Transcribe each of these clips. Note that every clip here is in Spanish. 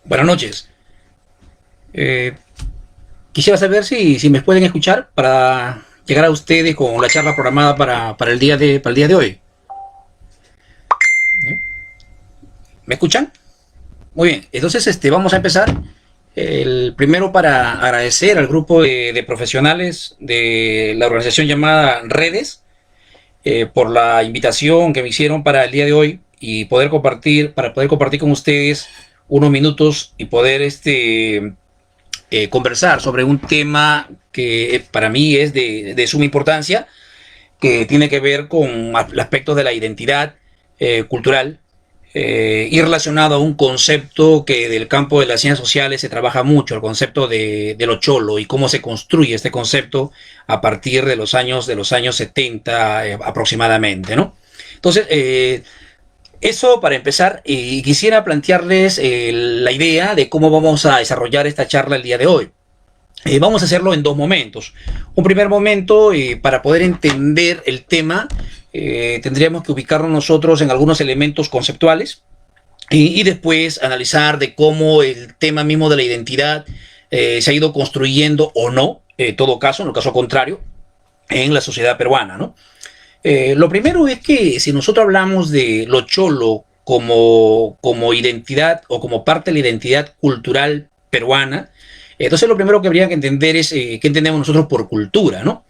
Buenas noches. Eh, Quisiera saber si me pueden escuchar para llegar a ustedes con la charla programada para para el día de hoy. ¿Eh? ¿Me escuchan? Muy bien. Entonces, vamos a empezar. El primero para agradecer al grupo de profesionales de la organización llamada Redes por la invitación que me hicieron para el día de hoy y para poder compartir con ustedes unos minutos y poder conversar sobre un tema que para mí es de suma importancia, que tiene que ver con aspectos de la identidad cultural y relacionado a un concepto que del campo de las ciencias sociales se trabaja mucho, el concepto de lo cholo y cómo se construye este concepto a partir de los años 70 aproximadamente, ¿no? Entonces, eso para empezar, y quisiera plantearles la idea de cómo vamos a desarrollar esta charla el día de hoy. Vamos a hacerlo en dos momentos. Un primer momento, para poder entender el tema, tendríamos que ubicarnos nosotros en algunos elementos conceptuales y después analizar de cómo el tema mismo de la identidad se ha ido construyendo o no, en todo caso, en el caso contrario, en la sociedad peruana, ¿no? Lo primero es que si nosotros hablamos de lo cholo como identidad o como parte de la identidad cultural peruana, entonces lo primero que habría que entender es qué entendemos nosotros por cultura, ¿no?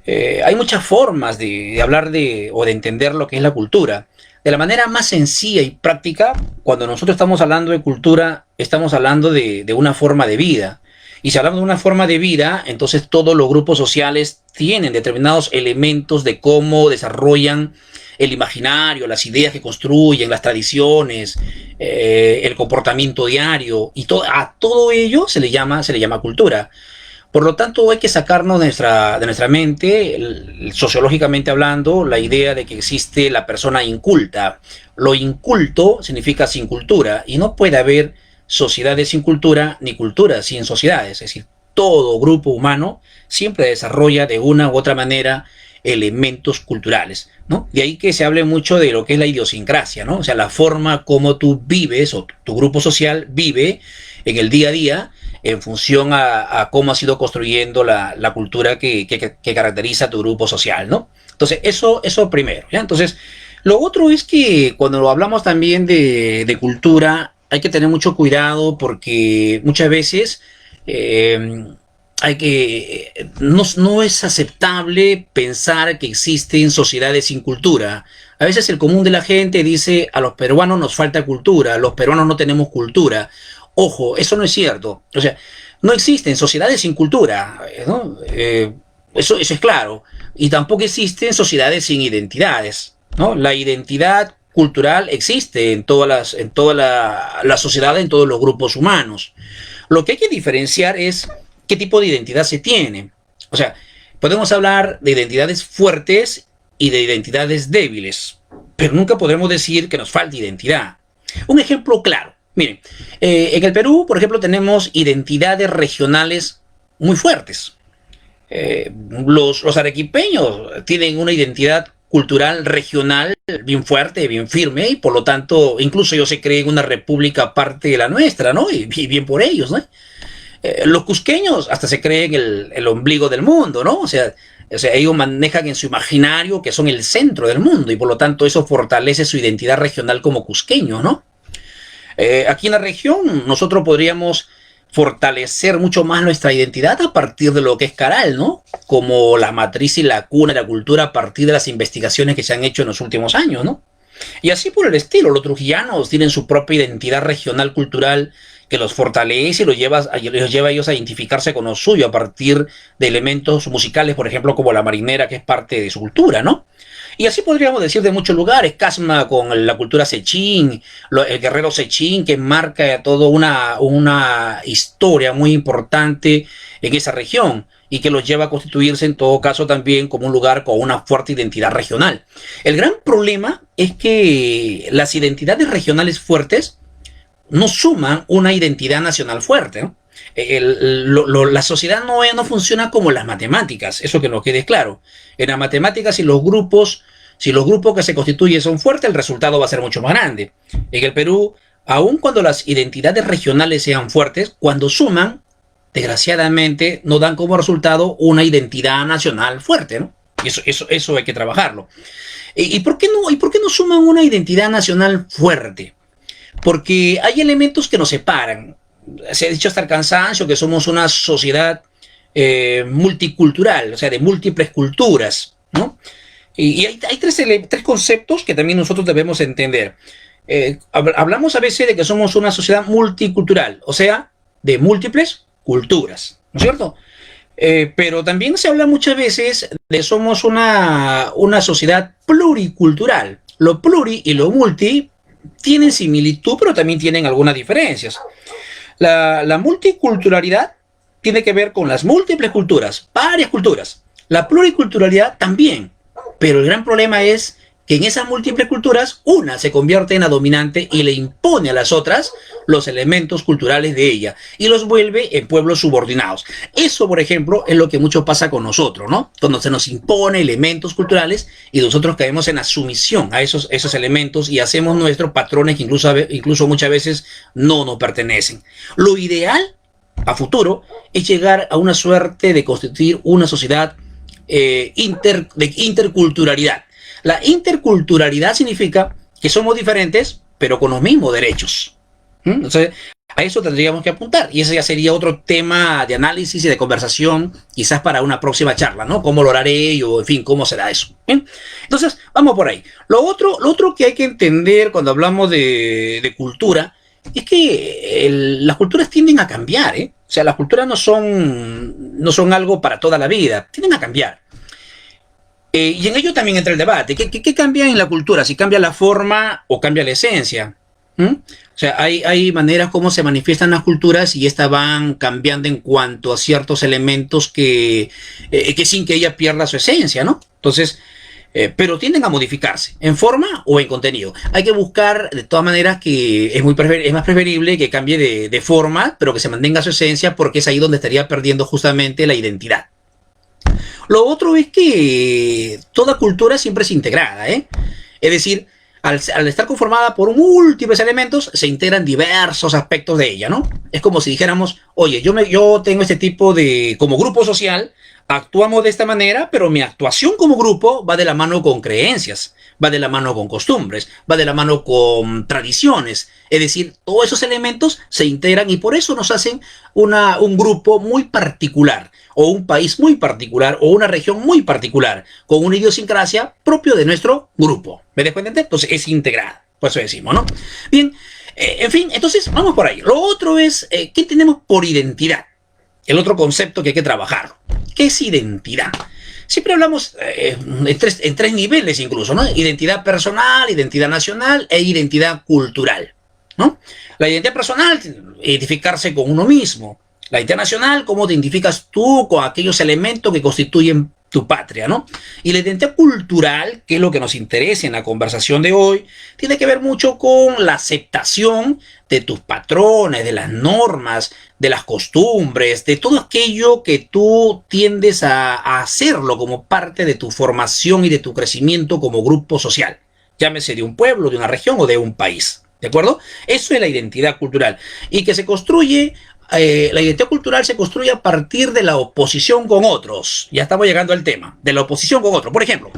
Hay muchas formas de hablar o de entender lo que es la cultura. De la manera más sencilla y práctica, cuando nosotros estamos hablando de cultura, estamos hablando de una forma de vida. Y si hablamos de una forma de vida, entonces todos los grupos sociales tienen determinados elementos de cómo desarrollan el imaginario, las ideas que construyen, las tradiciones, el comportamiento diario, y a todo ello se le llama cultura. Por lo tanto, hay que sacarnos de nuestra mente, sociológicamente hablando, la idea de que existe la persona inculta. Lo inculto significa sin cultura, y no puede haber sociedades sin cultura ni cultura sin sociedades. Es decir, todo grupo humano siempre desarrolla de una u otra manera elementos culturales, ¿no? De ahí que se hable mucho de lo que es la idiosincrasia, ¿no? O sea, la forma como tú vives o tu grupo social vive en el día a día en función a cómo ha sido construyendo la cultura que caracteriza a tu grupo social, ¿no? Entonces, eso primero, ¿ya? Entonces, lo otro es que cuando hablamos también de cultura, hay que tener mucho cuidado porque muchas veces no es aceptable pensar que existen sociedades sin cultura. A veces el común de la gente dice, a los peruanos nos falta cultura, los peruanos no tenemos cultura. Ojo, eso no es cierto. O sea, no existen sociedades sin cultura, ¿no? Eso es claro. Y tampoco existen sociedades sin identidades, ¿no? La identidad cultural existe en toda la sociedad, en todos los grupos humanos. Lo que hay que diferenciar es qué tipo de identidad se tiene. O sea, podemos hablar de identidades fuertes y de identidades débiles, pero nunca podemos decir que nos falta identidad. Un ejemplo claro. Miren, en el Perú, por ejemplo, tenemos identidades regionales muy fuertes. Los arequipeños tienen una identidad cultural regional bien fuerte, bien firme, y por lo tanto, incluso ellos se creen una república aparte de la nuestra, ¿no? Y bien por ellos, ¿no? Los cusqueños hasta se creen el ombligo del mundo, ¿no? O sea, ellos manejan en su imaginario que son el centro del mundo y por lo tanto eso fortalece su identidad regional como cusqueños, ¿no? Aquí en la región nosotros podríamos fortalecer mucho más nuestra identidad a partir de lo que es Caral, ¿no? Como la matriz y la cuna de la cultura a partir de las investigaciones que se han hecho en los últimos años, ¿no? Y así por el estilo, los trujillanos tienen su propia identidad regional cultural que los fortalece y los lleva a ellos a identificarse con lo suyo a partir de elementos musicales, por ejemplo, como la marinera, que es parte de su cultura, ¿no? Y así podríamos decir de muchos lugares, Casma con la cultura sechín, el guerrero sechín, que marca toda una historia muy importante en esa región y que los lleva a constituirse en todo caso también como un lugar con una fuerte identidad regional. El gran problema es que las identidades regionales fuertes no suman una identidad nacional fuerte, ¿no? La sociedad no funciona como las matemáticas, eso que nos quede claro. En las matemáticas, si los grupos que se constituyen son fuertes, el resultado va a ser mucho más grande. En el Perú aun cuando las identidades regionales sean fuertes, cuando suman, desgraciadamente, no dan como resultado una identidad nacional fuerte, ¿no? Y eso hay que trabajarlo. ¿Y por qué no suman una identidad nacional fuerte? Porque hay elementos que nos separan. Se ha dicho hasta el cansancio que somos una sociedad multicultural, o sea, de múltiples culturas, ¿no? Y hay tres conceptos que también nosotros debemos entender. Hablamos a veces de que somos una sociedad multicultural, o sea, de múltiples culturas, ¿no es cierto? Pero también se habla muchas veces de que somos una sociedad pluricultural. Lo pluri y lo multi tienen similitud, pero también tienen algunas diferencias. La multiculturalidad tiene que ver con las múltiples culturas, varias culturas. La pluriculturalidad también. Pero el gran problema es que en esas múltiples culturas una se convierte en la dominante y le impone a las otras los elementos culturales de ella y los vuelve en pueblos subordinados. Eso, por ejemplo, es lo que mucho pasa con nosotros, ¿no? Cuando se nos impone elementos culturales y nosotros caemos en la sumisión a esos elementos y hacemos nuestros patrones que incluso muchas veces no nos pertenecen. Lo ideal a futuro es llegar a una suerte de constituir una sociedad de interculturalidad. La interculturalidad significa que somos diferentes, pero con los mismos derechos. Entonces, a eso tendríamos que apuntar. Y ese ya sería otro tema de análisis y de conversación, quizás para una próxima charla, ¿no? ¿Cómo lo haré o, en fin, cómo será eso? ¿Bien? Entonces, vamos por ahí. Lo otro que hay que entender cuando hablamos de cultura es que las culturas tienden a cambiar, ¿eh? O sea, las culturas no son algo para toda la vida, tienden a cambiar. Y en ello también entra el debate. ¿Qué cambia en la cultura? Si cambia la forma o cambia la esencia. ¿Mm? O sea, hay maneras como se manifiestan las culturas y estas van cambiando en cuanto a ciertos elementos que sin que ella pierda su esencia, ¿no? Entonces, pero tienden a modificarse en forma o en contenido. Hay que buscar de todas maneras que es más preferible que cambie de forma, pero que se mantenga su esencia porque es ahí donde estaría perdiendo justamente la identidad. Lo otro es que toda cultura siempre es integrada, ¿eh? Es decir, al estar conformada por múltiples elementos, se integran diversos aspectos de ella, ¿no? Es como si dijéramos, oye, yo tengo este tipo de, como grupo social, actuamos de esta manera, pero mi actuación como grupo va de la mano con creencias, va de la mano con costumbres, va de la mano con tradiciones. Es decir, todos esos elementos se integran y por eso nos hacen un grupo muy particular, o un país muy particular, o una región muy particular, con una idiosincrasia propio de nuestro grupo. ¿Me dejo entender? Entonces es integrada, por eso decimos, ¿no? Bien, en fin, entonces vamos por ahí. Lo otro es, ¿qué tenemos por identidad? El otro concepto que hay que trabajar. ¿Qué es identidad? Siempre hablamos en tres niveles incluso, ¿no? Identidad personal, identidad nacional e identidad cultural, ¿no? La identidad personal, identificarse con uno mismo. La identidad nacional, cómo te identificas tú con aquellos elementos que constituyen tu patria, ¿no? Y la identidad cultural, que es lo que nos interesa en la conversación de hoy, tiene que ver mucho con la aceptación de tus patrones, de las normas, de las costumbres, de todo aquello que tú tiendes a hacerlo como parte de tu formación y de tu crecimiento como grupo social, llámese de un pueblo, de una región o de un país. ¿De acuerdo? Eso es la identidad cultural. Y que se construye la identidad cultural se construye a partir de la oposición con otros. Ya estamos llegando al tema, de la oposición con otros. Por ejemplo,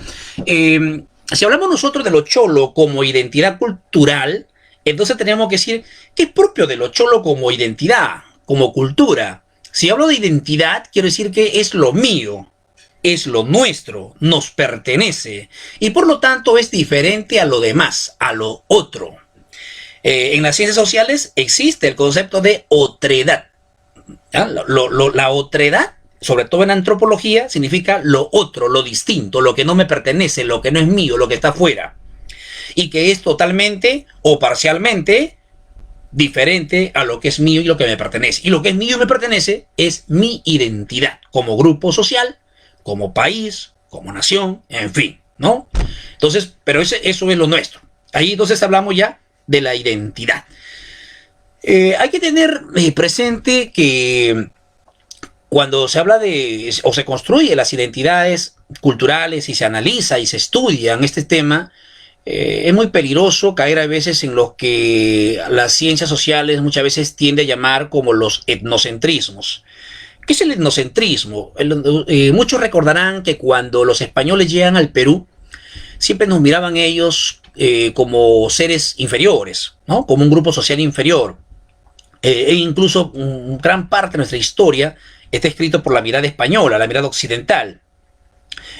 si hablamos nosotros de lo cholo como identidad cultural, entonces tenemos que decir que es propio de lo cholo como identidad, como cultura. Si hablo de identidad, quiero decir que es lo mío, es lo nuestro, nos pertenece y por lo tanto es diferente a lo demás, a lo otro. En las ciencias sociales existe el concepto de otredad. La otredad, sobre todo en antropología, significa lo otro, lo distinto, lo que no me pertenece, lo que no es mío, lo que está fuera. Y que es totalmente o parcialmente diferente a lo que es mío y lo que me pertenece. Y lo que es mío y me pertenece es mi identidad como grupo social, como país, como nación, en fin, ¿no? Entonces, pero eso es lo nuestro. Ahí entonces hablamos ya de la identidad. Hay que tener presente que cuando se habla o se construye las identidades culturales y se analiza y se estudia en este tema, Es muy peligroso caer a veces en lo que las ciencias sociales muchas veces tiende a llamar como los etnocentrismos. ¿Qué es el etnocentrismo? Muchos recordarán que cuando los españoles llegan al Perú, siempre nos miraban ellos como seres inferiores, ¿no? Como un grupo social inferior. E incluso gran parte de nuestra historia está escrito por la mirada española, la mirada occidental.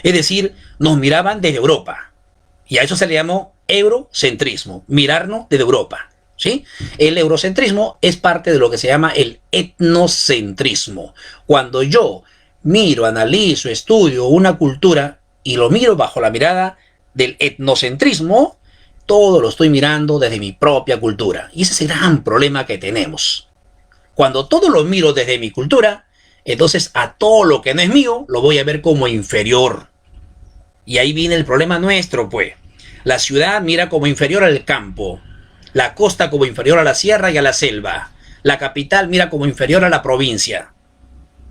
Es decir, nos miraban desde Europa. Y a eso se le llamó eurocentrismo, mirarnos desde Europa. ¿Sí? El eurocentrismo es parte de lo que se llama el etnocentrismo. Cuando yo miro, analizo, estudio una cultura y lo miro bajo la mirada del etnocentrismo, todo lo estoy mirando desde mi propia cultura. Y ese es el gran problema que tenemos. Cuando todo lo miro desde mi cultura, entonces a todo lo que no es mío lo voy a ver como inferior. Y ahí viene el problema nuestro, pues. La ciudad mira como inferior al campo, la costa como inferior a la sierra y a la selva, la capital mira como inferior a la provincia,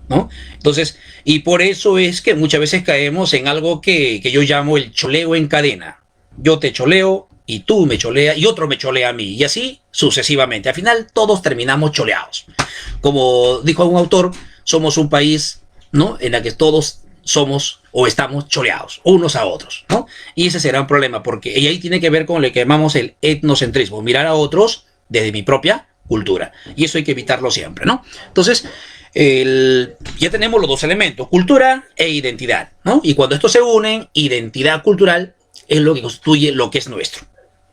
¿no? Entonces, y por eso es que muchas veces caemos en algo que yo llamo el choleo en cadena. Yo te choleo y tú me choleas y otro me cholea a mí, y así sucesivamente. Al final todos terminamos choleados. Como dijo un autor, somos un país, ¿no?, en el que todos somos o estamos choleados unos a otros, ¿no? Y ese será un problema, porque y ahí tiene que ver con lo que llamamos el etnocentrismo, mirar a otros desde mi propia cultura. Y eso hay que evitarlo siempre, ¿no? Entonces, ya tenemos los dos elementos, cultura e identidad, ¿no? Y cuando estos se unen, identidad cultural es lo que constituye lo que es nuestro.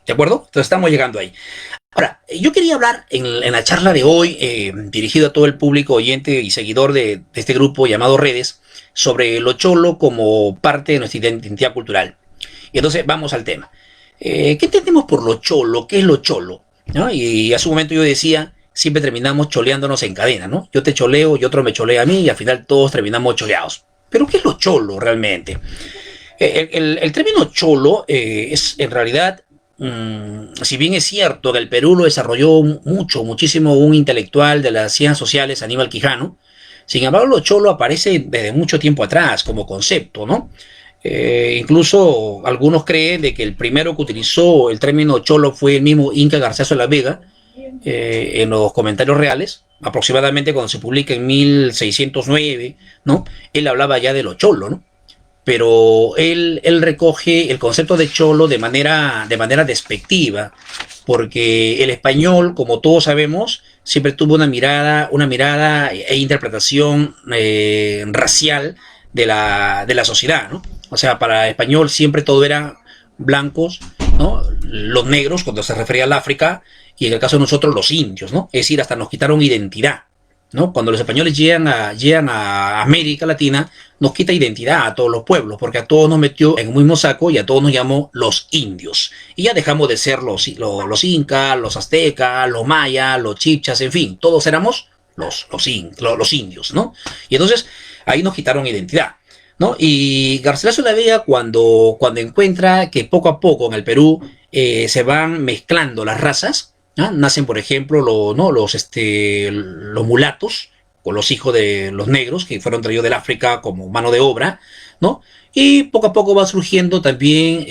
¿De acuerdo? Entonces estamos llegando ahí. Ahora, yo quería hablar en la charla de hoy, dirigido a todo el público oyente y seguidor de este grupo llamado Redes, sobre lo cholo como parte de nuestra identidad cultural. Y entonces vamos al tema. ¿Qué entendemos por lo cholo? ¿Qué es lo cholo? ¿No? Y a su momento yo decía, siempre terminamos choleándonos en cadena, ¿no? Yo te choleo y otro me cholea a mí y al final todos terminamos choleados. Pero ¿qué es lo cholo realmente? El término cholo es en realidad, si bien es cierto que el Perú lo desarrolló muchísimo un intelectual de las ciencias sociales, Aníbal Quijano, sin embargo lo cholo aparece desde mucho tiempo atrás como concepto, ¿no? Incluso algunos creen de que el primero que utilizó el término cholo fue el mismo Inca Garcilaso de la Vega, en los comentarios reales, aproximadamente cuando se publica en 1609, ¿no? Él hablaba ya de lo cholo, ¿no? Pero él recoge el concepto de cholo de manera despectiva, porque el español, como todos sabemos, siempre tuvo una mirada e interpretación racial de la sociedad, ¿no? O sea, para el español siempre todo era blancos, ¿no? Los negros, cuando se refería al África, y en el caso de nosotros, los indios, ¿no? Es decir, hasta nos quitaron identidad, ¿no? Cuando los españoles llegan a América Latina, nos quita identidad a todos los pueblos, porque a todos nos metió en un mismo saco y a todos nos llamó los indios. Y ya dejamos de ser los incas, los aztecas, los mayas, los chipchas, en fin, todos éramos los indios, ¿no? Y entonces ahí nos quitaron identidad, ¿no? Y Garcilaso de la Vega, cuando encuentra que poco a poco en el Perú se van mezclando las razas, ¿ah? Nacen, por ejemplo, ¿no?, los mulatos, con los hijos de los negros que fueron traídos del África como mano de obra, ¿no? Y poco a poco va surgiendo también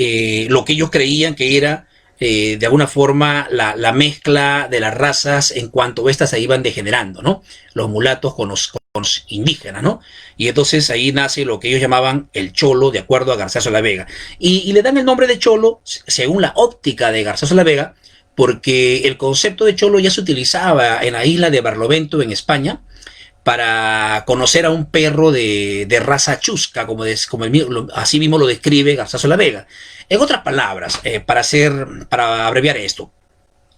lo que ellos creían que era, de alguna forma, la mezcla de las razas en cuanto estas se iban degenerando, ¿no? Los mulatos con los indígenas, ¿no? Y entonces ahí nace lo que ellos llamaban el cholo, de acuerdo a Garcilaso de la Vega. Y le dan el nombre de cholo, según la óptica de Garcilaso de la Vega, porque el concepto de cholo ya se utilizaba en la isla de Barlovento, en España, para conocer a un perro de raza chusca, así mismo lo describe Garcilaso de la Vega. En otras palabras, para abreviar esto,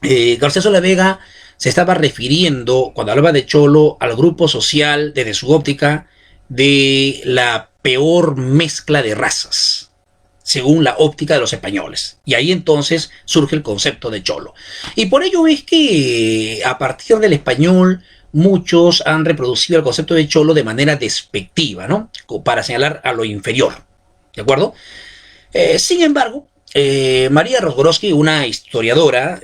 Garcilaso de la Vega se estaba refiriendo, cuando hablaba de cholo, al grupo social, desde su óptica, de la peor mezcla de razas, según la óptica de los españoles. Y ahí entonces surge el concepto de cholo. Y por ello es que a partir del español muchos han reproducido el concepto de cholo de manera despectiva, ¿no? Para señalar a lo inferior. ¿De acuerdo? Sin embargo, María Rozborowski, una historiadora,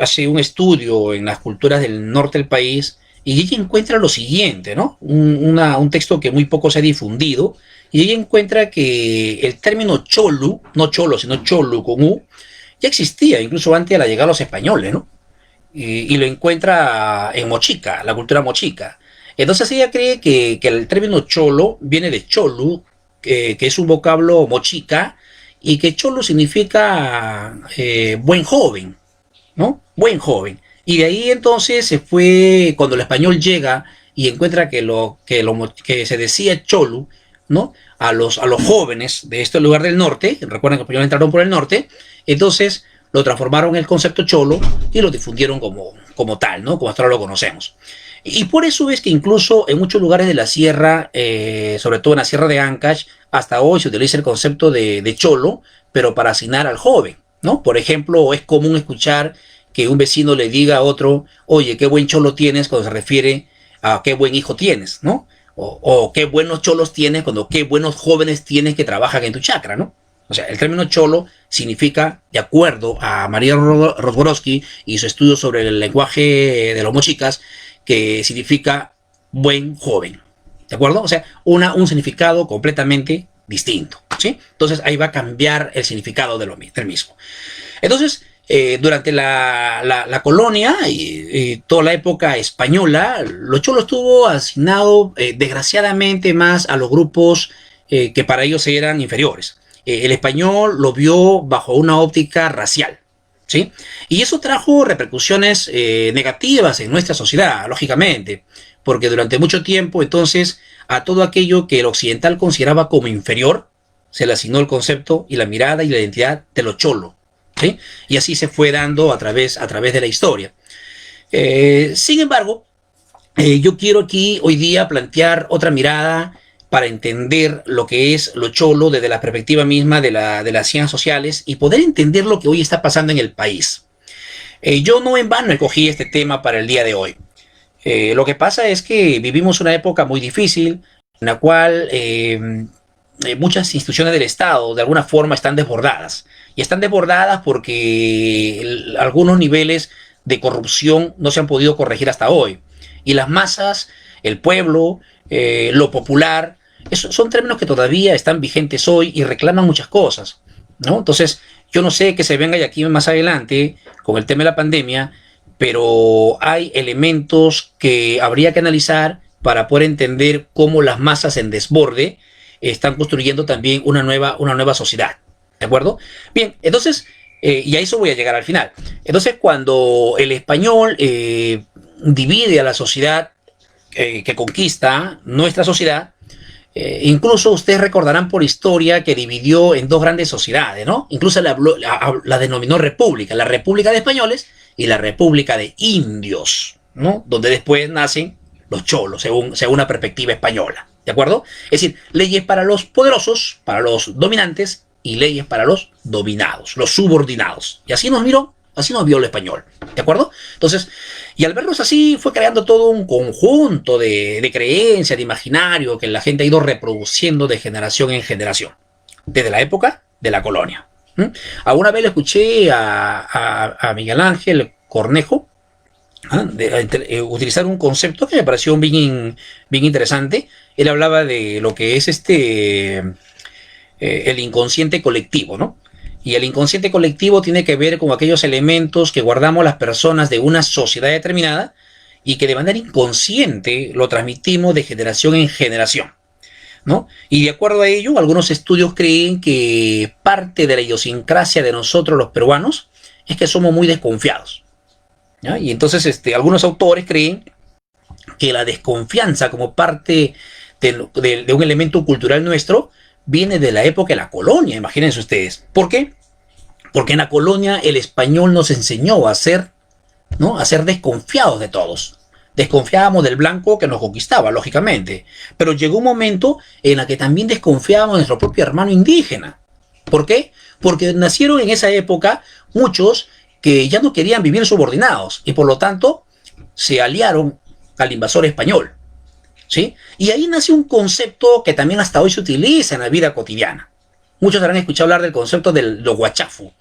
hace un estudio en las culturas del norte del país y ella encuentra lo siguiente, ¿no? Un texto que muy poco se ha difundido, y ella encuentra que el término cholu, no cholo, sino cholu con U, ya existía incluso antes de la llegada de los españoles, ¿no? Y lo encuentra en Mochica, la cultura mochica. Entonces ella cree que el término cholo viene de cholu, que es un vocablo mochica, y que cholo significa buen joven, ¿no? Buen joven. Y de ahí entonces se fue, cuando el español llega y encuentra que se decía cholu, ¿no? A los jóvenes de este lugar del norte, recuerden que los españoles entraron por el norte, entonces lo transformaron en el concepto cholo y lo difundieron como tal, ¿no? Como hasta ahora lo conocemos. Y por eso es que incluso en muchos lugares de la sierra, sobre todo en la sierra de Ancash, hasta hoy se utiliza el concepto de cholo, pero para asignar al joven, ¿no? Por ejemplo, es común escuchar que un vecino le diga a otro, oye, qué buen cholo tienes, cuando se refiere a qué buen hijo tienes, ¿no? O qué buenos cholos tienes, cuando qué buenos jóvenes tienes que trabajan en tu chacra, ¿no? O sea, el término cholo significa, de acuerdo a María Rozborowski y su estudio sobre el lenguaje de los mochicas, que significa buen joven. ¿De acuerdo? O sea, un significado completamente distinto. ¿Sí? Entonces ahí va a cambiar el significado del mismo. Entonces, durante la colonia y toda la época española, los cholos estuvo asignado desgraciadamente más a los grupos que para ellos eran inferiores. El español lo vio bajo una óptica racial, ¿sí? Y eso trajo repercusiones negativas en nuestra sociedad, lógicamente, porque durante mucho tiempo, entonces, a todo aquello que el occidental consideraba como inferior, se le asignó el concepto y la mirada y la identidad de lo cholo, ¿sí? Y así se fue dando a través de la historia. Sin embargo, yo quiero aquí hoy día plantear otra mirada para entender lo que es lo cholo desde la perspectiva misma de las ciencias sociales y poder entender lo que hoy está pasando en el país. Yo no en vano escogí este tema para el día de hoy. Lo que pasa es que vivimos una época muy difícil en la cual muchas instituciones del Estado de alguna forma están desbordadas. Y están desbordadas porque algunos niveles de corrupción no se han podido corregir hasta hoy. Y las masas, el pueblo, lo popular, son términos que todavía están vigentes hoy y reclaman muchas cosas, ¿no? Entonces, yo no sé qué se venga de aquí más adelante con el tema de la pandemia, pero hay elementos que habría que analizar para poder entender cómo las masas en desborde están construyendo también una nueva sociedad, ¿de acuerdo? Bien, entonces, y a eso voy a llegar al final. Entonces, cuando el español divide a la sociedad que conquista nuestra sociedad, incluso ustedes recordarán por historia que dividió en dos grandes sociedades, ¿no? Incluso la denominó república, la República de Españoles y la República de Indios, ¿no? Donde después nacen los cholos, según una perspectiva española, ¿de acuerdo? Es decir, leyes para los poderosos, para los dominantes, y leyes para los dominados, los subordinados. Y así nos vio el español, ¿de acuerdo? Entonces, y al verlos así, fue creando todo un conjunto de creencias, de imaginario, que la gente ha ido reproduciendo de generación en generación, desde la época de la colonia. Alguna vez le escuché a Miguel Ángel Cornejo utilizar un concepto que me pareció bien interesante. Él hablaba de lo que es el inconsciente colectivo, ¿no? Y el inconsciente colectivo tiene que ver con aquellos elementos que guardamos las personas de una sociedad determinada y que de manera inconsciente lo transmitimos de generación en generación, ¿no? Y de acuerdo a ello, algunos estudios creen que parte de la idiosincrasia de nosotros los peruanos es que somos muy desconfiados, ¿ya? Y entonces algunos autores creen que la desconfianza como parte de un elemento cultural nuestro viene de la época de la colonia, imagínense ustedes. ¿Por qué? Porque en la colonia el español nos enseñó a ser, ¿no? A ser desconfiados de todos. Desconfiábamos del blanco que nos conquistaba, lógicamente. Pero llegó un momento en el que también desconfiábamos de nuestro propio hermano indígena. ¿Por qué? Porque nacieron en esa época muchos que ya no querían vivir subordinados y por lo tanto se aliaron al invasor español, ¿sí? Y ahí nació un concepto que también hasta hoy se utiliza en la vida cotidiana. Muchos habrán escuchado hablar del concepto de lo guachafu.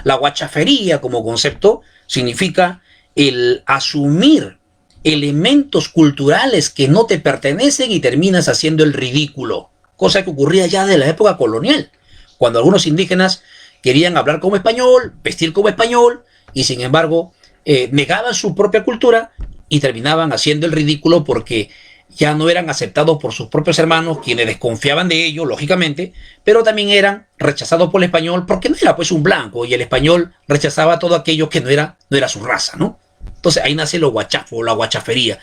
La guachafería como concepto significa el asumir elementos culturales que no te pertenecen y terminas haciendo el ridículo. Cosa que ocurría ya de la época colonial, cuando algunos indígenas querían hablar como español, vestir como español, y sin embargo negaban su propia cultura y terminaban haciendo el ridículo porque ya no eran aceptados por sus propios hermanos, quienes desconfiaban de ellos, lógicamente, pero también eran rechazados por el español porque no era pues un blanco y el español rechazaba todo aquello que no era su raza, ¿no? Entonces ahí nace lo guachafo, la guachafería.